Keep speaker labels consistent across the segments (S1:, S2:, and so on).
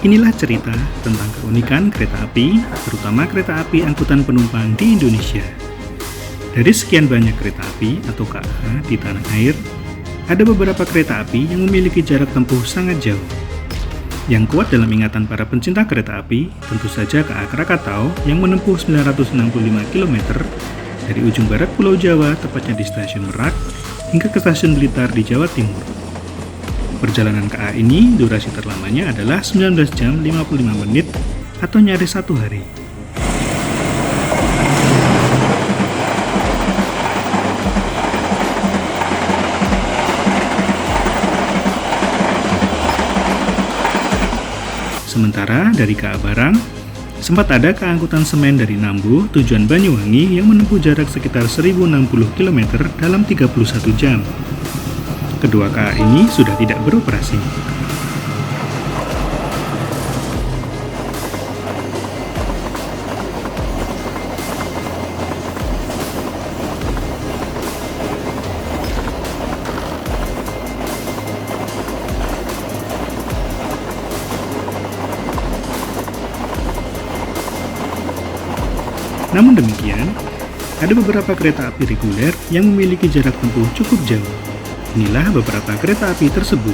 S1: Inilah cerita tentang keunikan kereta api, terutama kereta api angkutan penumpang di Indonesia. Dari sekian banyak kereta api atau KA di tanah air, ada beberapa kereta api yang memiliki jarak tempuh sangat jauh. Yang kuat dalam ingatan para pencinta kereta api, tentu saja KA Krakatau yang menempuh 965 km dari ujung barat Pulau Jawa, tepatnya di Stasiun Merak, hingga ke Stasiun Blitar di Jawa Timur. Perjalanan KA ini durasi terlamanya adalah 19 jam 55 menit atau nyaris 1 hari. Sementara dari KA Barang, sempat ada KA angkutan semen dari Nambu tujuan Banyuwangi yang menempuh jarak sekitar 1060 km dalam 31 jam. Kedua KA ini sudah tidak beroperasi. Namun demikian, ada beberapa kereta api reguler yang memiliki jarak tempuh cukup jauh. Inilah beberapa kereta api tersebut.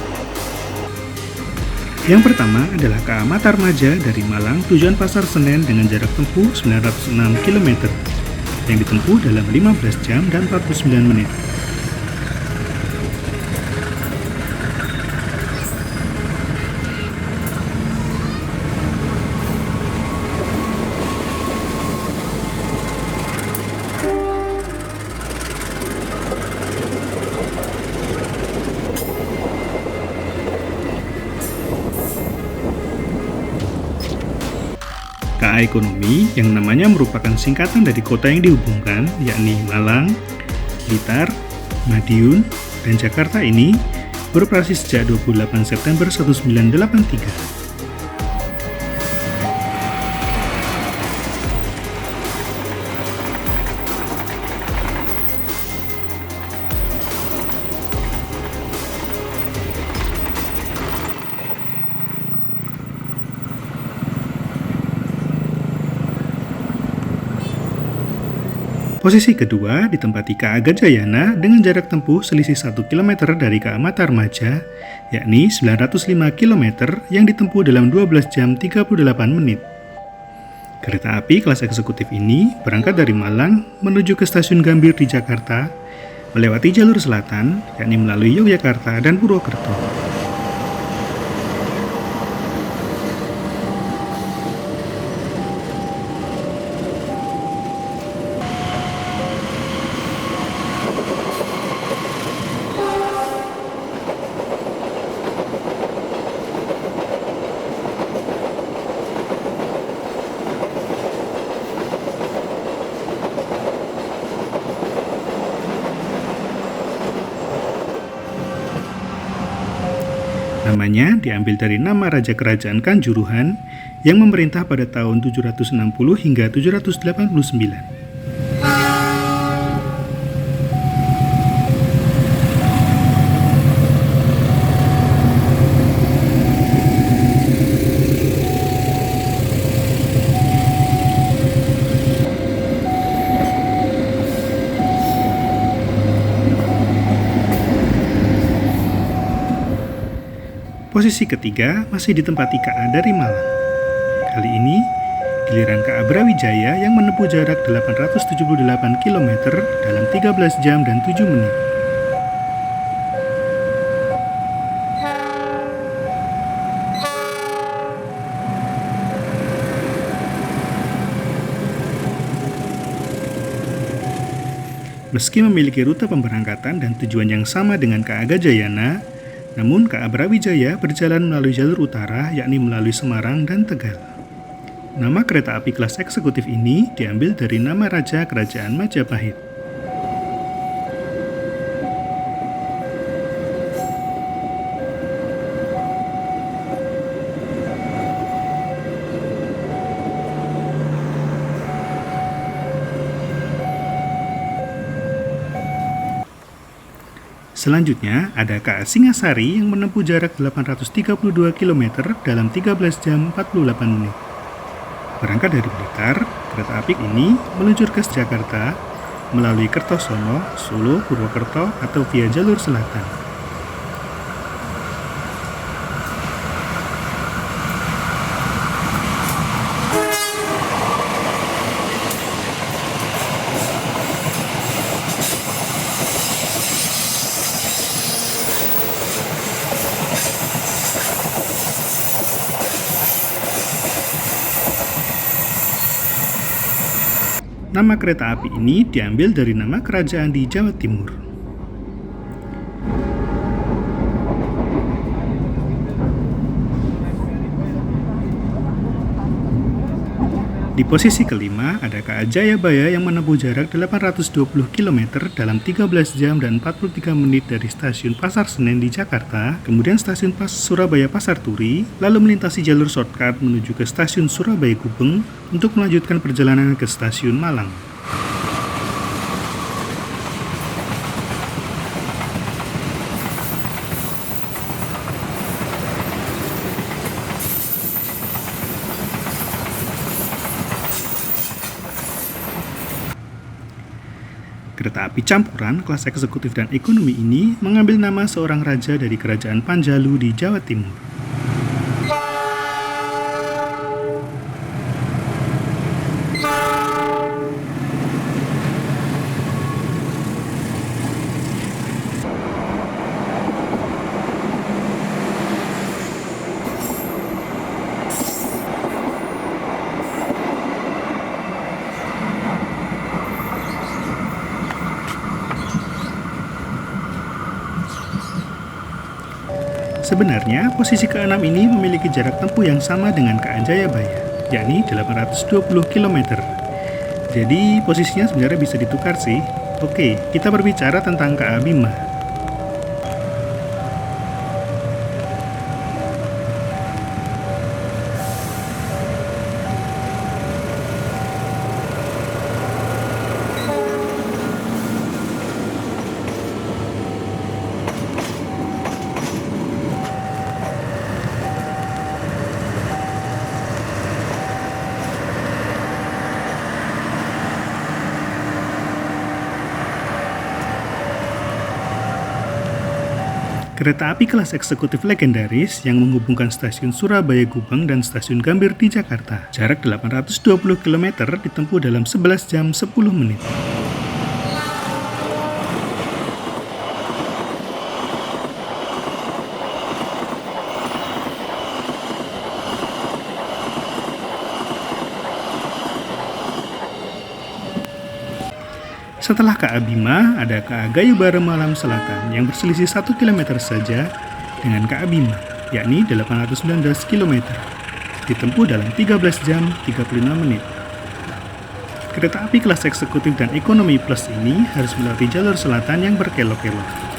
S1: Yang pertama adalah KA Matarmaja dari Malang tujuan Pasar Senen dengan jarak tempuh 906 km yang ditempuh dalam 15 jam dan 49 menit. KA Ekonomi yang namanya merupakan singkatan dari kota yang dihubungkan, yakni Malang, Blitar, Madiun, dan Jakarta ini beroperasi sejak 28 September 1983. Posisi kedua ditempati KA Gajayana dengan jarak tempuh selisih 1 km dari KA Matarmaja, yakni 905 km yang ditempuh dalam 12 jam 38 menit. Kereta api kelas eksekutif ini berangkat dari Malang menuju ke Stasiun Gambir di Jakarta, melewati jalur selatan, yakni melalui Yogyakarta dan Purwokerto. Namanya diambil dari nama Raja Kerajaan Kanjuruhan yang memerintah pada tahun 760 hingga 789. Posisi ketiga masih ditempati KA dari Malang. Kali ini, giliran KA Brawijaya yang menempuh jarak 878 km dalam 13 jam dan 7 menit. Meski memiliki rute pemberangkatan dan tujuan yang sama dengan KA Gajayana, namun KA Brawijaya berjalan melalui jalur utara, yakni melalui Semarang dan Tegal. Nama kereta api kelas eksekutif ini diambil dari nama Raja Kerajaan Majapahit. Selanjutnya, ada KA Singasari yang menempuh jarak 832 km dalam 13 jam 48 menit. Berangkat dari Blitar, kereta api ini meluncur ke Jakarta melalui Kertosono, Solo, Purwokerto, atau via jalur selatan. Nama kereta api ini diambil dari nama kerajaan di Jawa Timur. Di posisi kelima ada KA Jayabaya yang menempuh jarak 820 km dalam 13 jam dan 43 menit dari stasiun Pasar Senen di Jakarta, kemudian stasiun Surabaya Pasar Turi, lalu melintasi jalur shortcut menuju ke stasiun Surabaya Gubeng untuk melanjutkan perjalanan ke stasiun Malang. Kereta api campuran kelas eksekutif dan ekonomi ini mengambil nama seorang raja dari kerajaan Panjalu di Jawa Timur. Sebenarnya, posisi ke-6 ini memiliki jarak tempuh yang sama dengan KA Jayabaya, yakni 820 km. Jadi, posisinya sebenarnya bisa ditukar sih. Oke, kita berbicara tentang KA Bima. Kereta api kelas eksekutif legendaris yang menghubungkan stasiun Surabaya Gubeng dan stasiun Gambir di Jakarta. Jarak 820 km ditempuh dalam 11 jam 10 menit. Setelah KA Bima, ada KA Gayubara Malam Selatan yang berselisih 1 km saja dengan KA Bima, yakni 819 km. Ditempuh dalam 13 jam 35 menit. Kereta api kelas eksekutif dan ekonomi plus ini harus melewati jalur selatan yang berkelok-kelok.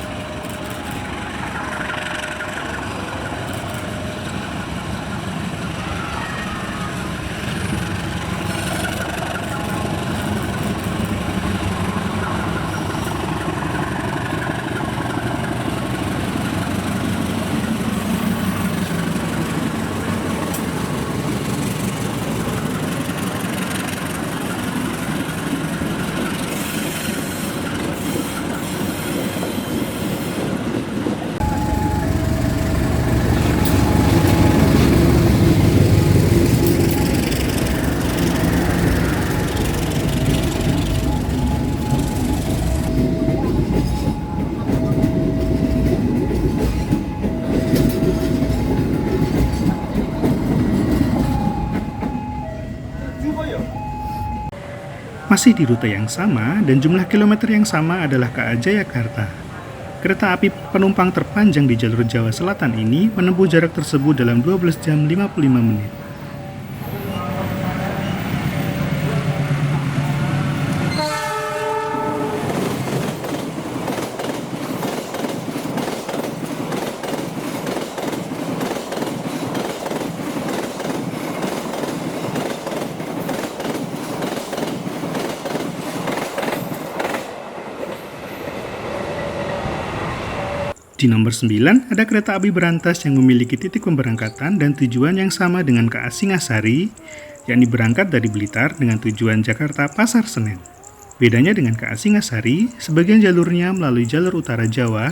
S1: Masih di rute yang sama dan jumlah kilometer yang sama adalah KA Jayakarta. Kereta api penumpang terpanjang di jalur Jawa Selatan ini menempuh jarak tersebut dalam 12 jam 55 menit. Di nomor 9, ada kereta api berantas yang memiliki titik pemberangkatan dan tujuan yang sama dengan KA Singasari, yakni berangkat dari Blitar dengan tujuan Jakarta Pasar Senen. Bedanya dengan KA Singasari, sebagian jalurnya melalui jalur utara Jawa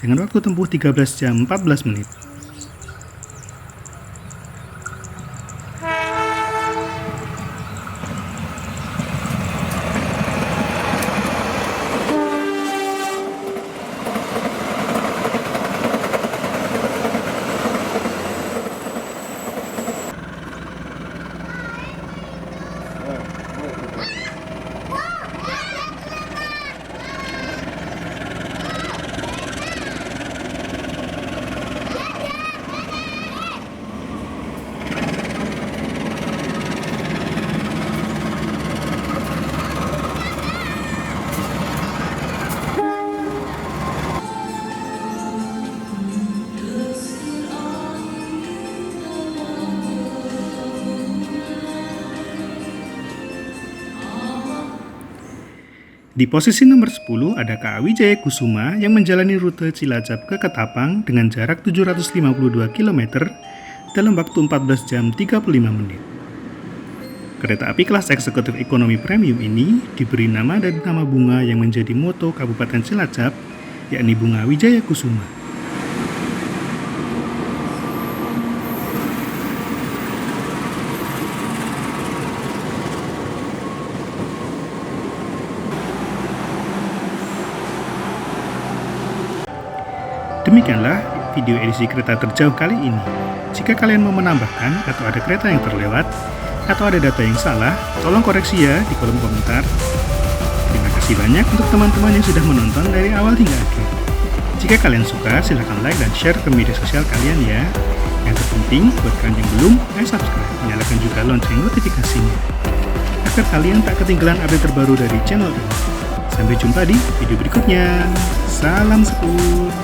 S1: dengan waktu tempuh 13 jam 14 menit. Di posisi nomor 10 ada KA Wijaya Kusuma yang menjalani rute Cilacap ke Ketapang dengan jarak 752 km dalam waktu 14 jam 35 menit. Kereta api kelas eksekutif ekonomi premium ini diberi nama dari nama bunga yang menjadi moto Kabupaten Cilacap, yakni Bunga Wijaya Kusuma. Demikianlah video edisi kereta terjauh kali ini. Jika kalian mau menambahkan atau ada kereta yang terlewat, atau ada data yang salah, tolong koreksi ya di kolom komentar. Terima kasih banyak untuk teman-teman yang sudah menonton dari awal hingga akhir. Jika kalian suka, silahkan like dan share ke media sosial kalian ya. Yang terpenting, buat kalian yang belum, ayo subscribe, nyalakan juga lonceng notifikasinya, agar kalian tak ketinggalan update terbaru dari channel ini. Sampai jumpa di video berikutnya. Salam sepur.